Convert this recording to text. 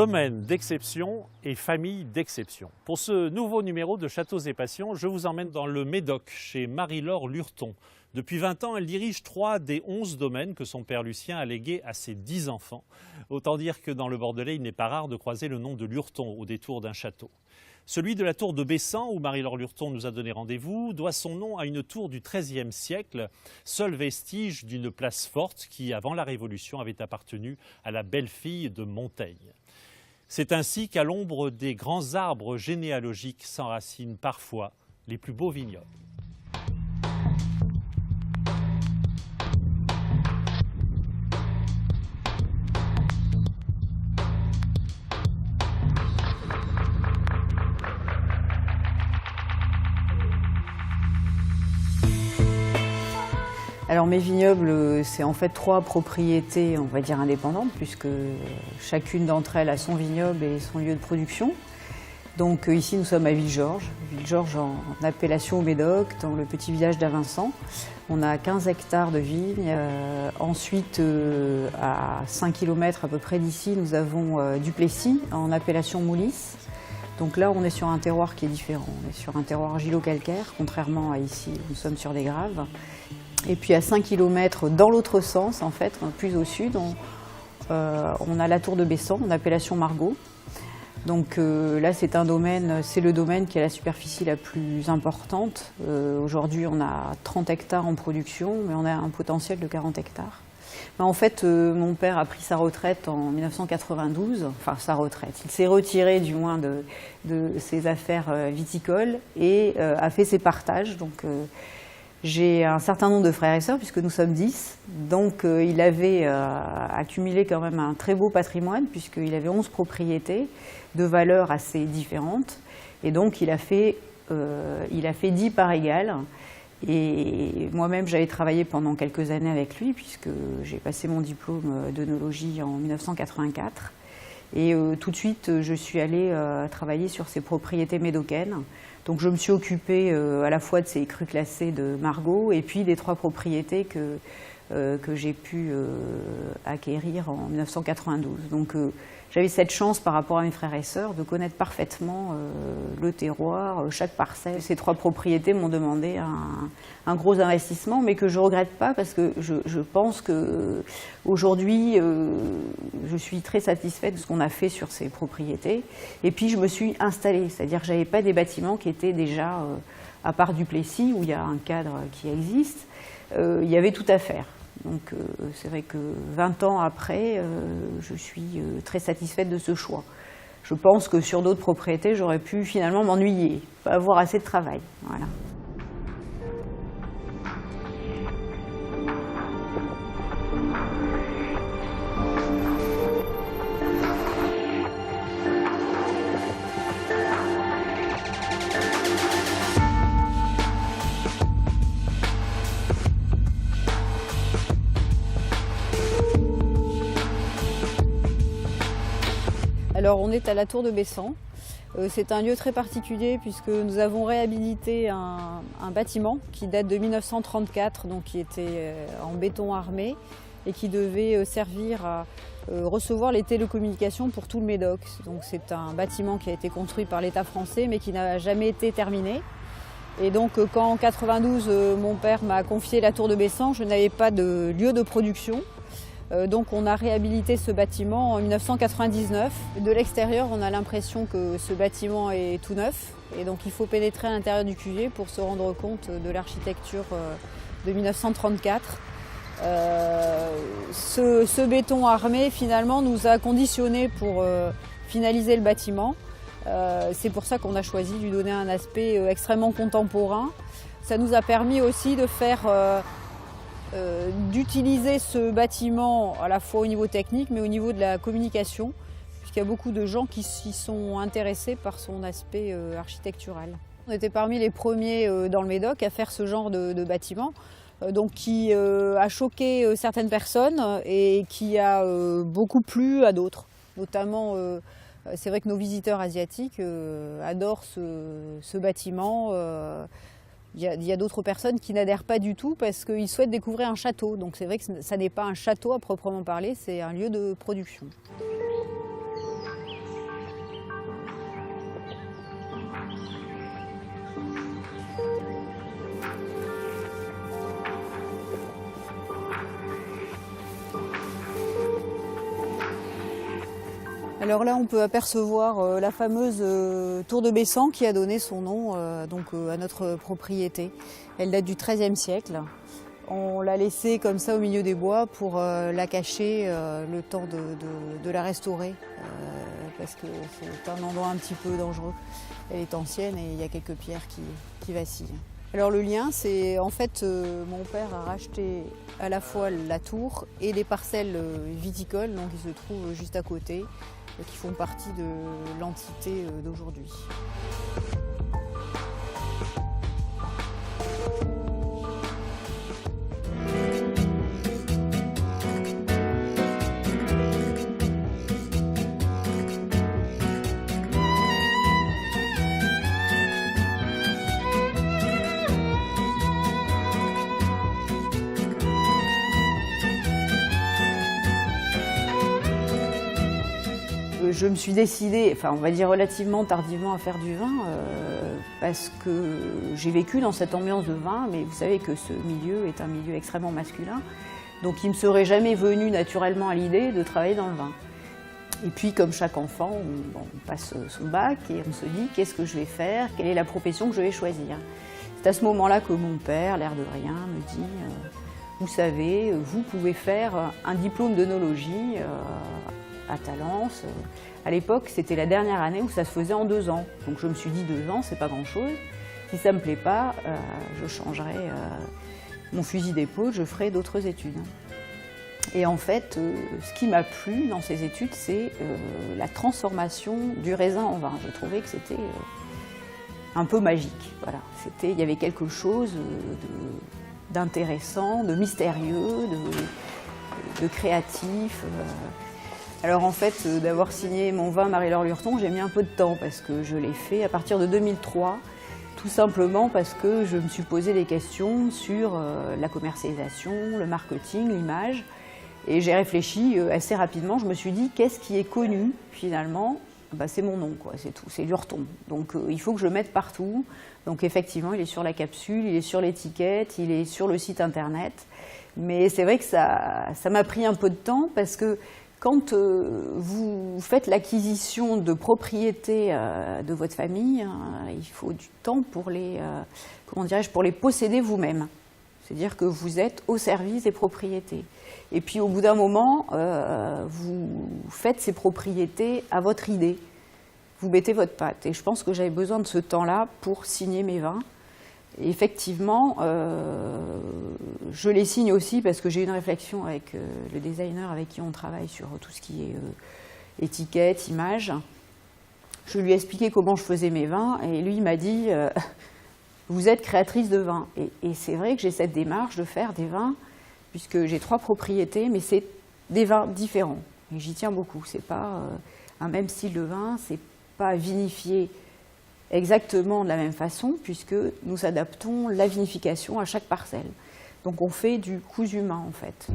Domaine d'exception et famille d'exception. Pour ce nouveau numéro de Châteaux et Passions, je vous emmène dans le Médoc, chez Marie-Laure Lurton. Depuis 20 ans, elle dirige 3 des 11 domaines que son père Lucien a légués à ses 10 enfants. Autant dire que dans le Bordelais, il n'est pas rare de croiser le nom de Lurton au détour d'un château. Celui de la tour de Bessan, où Marie-Laure Lurton nous a donné rendez-vous, doit son nom à une tour du XIIIe siècle, seul vestige d'une place forte qui, avant la Révolution, avait appartenu à la belle-fille de Montaigne. C'est ainsi qu'à l'ombre des grands arbres généalogiques s'enracinent parfois les plus beaux vignobles. Alors mes vignobles, c'est en fait 3 propriétés, on va dire indépendantes, puisque chacune d'entre elles a son vignoble et son lieu de production. Donc ici nous sommes à Villegeorges en appellation au Médoc, dans le petit village d'Avincent. On a 15 hectares de vignes. Ensuite, à 5 km à peu près d'ici, nous avons Duplessis en appellation Moulis. Donc là, on est sur un terroir qui est différent. On est sur un terroir argilo-calcaire, contrairement à ici, nous sommes sur des graves. Et puis à 5 km dans l'autre sens, en fait, plus au sud, on a la tour de Bessan, en appellation Margaux. Donc là, c'est le domaine qui a la superficie la plus importante. Aujourd'hui, on a 30 hectares en production, mais on a un potentiel de 40 hectares. En fait, mon père a pris sa retraite en 1992, enfin sa retraite. Il s'est retiré du moins de ses affaires viticoles et a fait ses partages. Donc, j'ai un certain nombre de frères et sœurs, puisque nous sommes 10. Donc il avait accumulé quand même un très beau patrimoine, puisqu'il avait 11 propriétés de valeurs assez différentes. Et donc il a fait 10 parts égales. Et moi-même, j'avais travaillé pendant quelques années avec lui, puisque j'ai passé mon diplôme d'œnologie en 1984. Et tout de suite, je suis allée travailler sur ses propriétés médocaines. Donc je me suis occupée à la fois de ces crus classés de Margaux et puis des 3 propriétés que j'ai pu acquérir en 1992. Donc j'avais cette chance par rapport à mes frères et sœurs de connaître parfaitement le terroir, chaque parcelle. Ces 3 propriétés m'ont demandé un gros investissement, mais que je ne regrette pas parce que je pense qu'aujourd'hui, je suis très satisfaite de ce qu'on a fait sur ces propriétés. Et puis je me suis installée, c'est-à-dire que je n'avais pas des bâtiments qui étaient déjà, à part Duplessis, où il y a un cadre qui existe, il y avait tout à faire. Donc c'est vrai que 20 ans après, je suis très satisfaite de ce choix. Je pense que sur d'autres propriétés, j'aurais pu finalement m'ennuyer, pas avoir assez de travail. Voilà. Alors on est à la tour de Bessan. C'est un lieu très particulier puisque nous avons réhabilité un bâtiment qui date de 1934, donc qui était en béton armé et qui devait servir à recevoir les télécommunications pour tout le Médoc. Donc c'est un bâtiment qui a été construit par l'État français mais qui n'a jamais été terminé. Et donc quand en 92 mon père m'a confié la tour de Bessan, je n'avais pas de lieu de production. Donc on a réhabilité ce bâtiment en 1999. De l'extérieur, on a l'impression que ce bâtiment est tout neuf. Et donc il faut pénétrer à l'intérieur du cuvier pour se rendre compte de l'architecture de 1934. Ce béton armé, finalement, nous a conditionnés pour finaliser le bâtiment. C'est pour ça qu'on a choisi de lui donner un aspect extrêmement contemporain. Ça nous a permis aussi de d'utiliser ce bâtiment à la fois au niveau technique mais au niveau de la communication, puisqu'il y a beaucoup de gens qui s'y sont intéressés par son aspect architectural. On était parmi les premiers dans le Médoc à faire ce genre de bâtiment, donc qui a choqué certaines personnes et qui a beaucoup plu à d'autres. Notamment, c'est vrai que nos visiteurs asiatiques adorent ce bâtiment. Il y a d'autres personnes qui n'adhèrent pas du tout parce qu'ils souhaitent découvrir un château. Donc c'est vrai que ça n'est pas un château à proprement parler, c'est un lieu de production. Alors là, on peut apercevoir la fameuse tour de Bessan qui a donné son nom à notre propriété. Elle date du XIIIe siècle. On l'a laissée comme ça au milieu des bois pour la cacher le temps de la restaurer parce que c'est un endroit un petit peu dangereux. Elle est ancienne et il y a quelques pierres qui vacillent. Alors le lien, c'est en fait mon père a racheté à la fois la tour et les parcelles viticoles, donc qui se trouvent juste à côté, qui font partie de l'entité d'aujourd'hui. Je me suis décidée, enfin on va dire relativement tardivement à faire du vin parce que j'ai vécu dans cette ambiance de vin, mais vous savez que ce milieu est un milieu extrêmement masculin, donc il ne me serait jamais venu naturellement à l'idée de travailler dans le vin. Et puis comme chaque enfant, on passe son bac et on se dit qu'est-ce que je vais faire, quelle est la profession que je vais choisir. C'est à ce moment-là que mon père, l'air de rien, me dit vous savez, vous pouvez faire un diplôme d'œnologie à Talence. À l'époque, c'était la dernière année où ça se faisait en 2 ans. Donc je me suis dit 2 ans, c'est pas grand-chose. Si ça me plaît pas, je changerai mon fusil d'épaule, je ferai d'autres études. Et en fait, ce qui m'a plu dans ces études, c'est la transformation du raisin en vin. Je trouvais que c'était un peu magique. Voilà. Il y avait quelque chose d'intéressant, de mystérieux, de créatif. Alors en fait, d'avoir signé mon vin Marie-Laure Lurton, j'ai mis un peu de temps parce que je l'ai fait à partir de 2003, tout simplement parce que je me suis posé des questions sur la commercialisation, le marketing, l'image. Et j'ai réfléchi assez rapidement, je me suis dit qu'est-ce qui est connu finalement? C'est mon nom, quoi, c'est tout, c'est Lurton. Donc il faut que je le mette partout. Donc effectivement, il est sur la capsule, il est sur l'étiquette, il est sur le site internet. Mais c'est vrai que ça m'a pris un peu de temps parce que quand vous faites l'acquisition de propriétés de votre famille, il faut du temps pour pour les posséder vous-même. C'est-à-dire que vous êtes au service des propriétés. Et puis au bout d'un moment, vous faites ces propriétés à votre idée. Vous mettez votre patte. Et je pense que j'avais besoin de ce temps-là pour signer mes vins. Et effectivement, je les signe aussi parce que j'ai eu une réflexion avec le designer avec qui on travaille sur tout ce qui est étiquette, image. Je lui ai expliqué comment je faisais mes vins et lui m'a dit vous êtes créatrice de vin. Et c'est vrai que j'ai cette démarche de faire des vins, puisque j'ai 3 propriétés, mais c'est des vins différents. Et j'y tiens beaucoup. C'est pas un même style de vin, c'est pas vinifié exactement de la même façon, puisque nous adaptons la vinification à chaque parcelle. Donc on fait du cousu main en fait.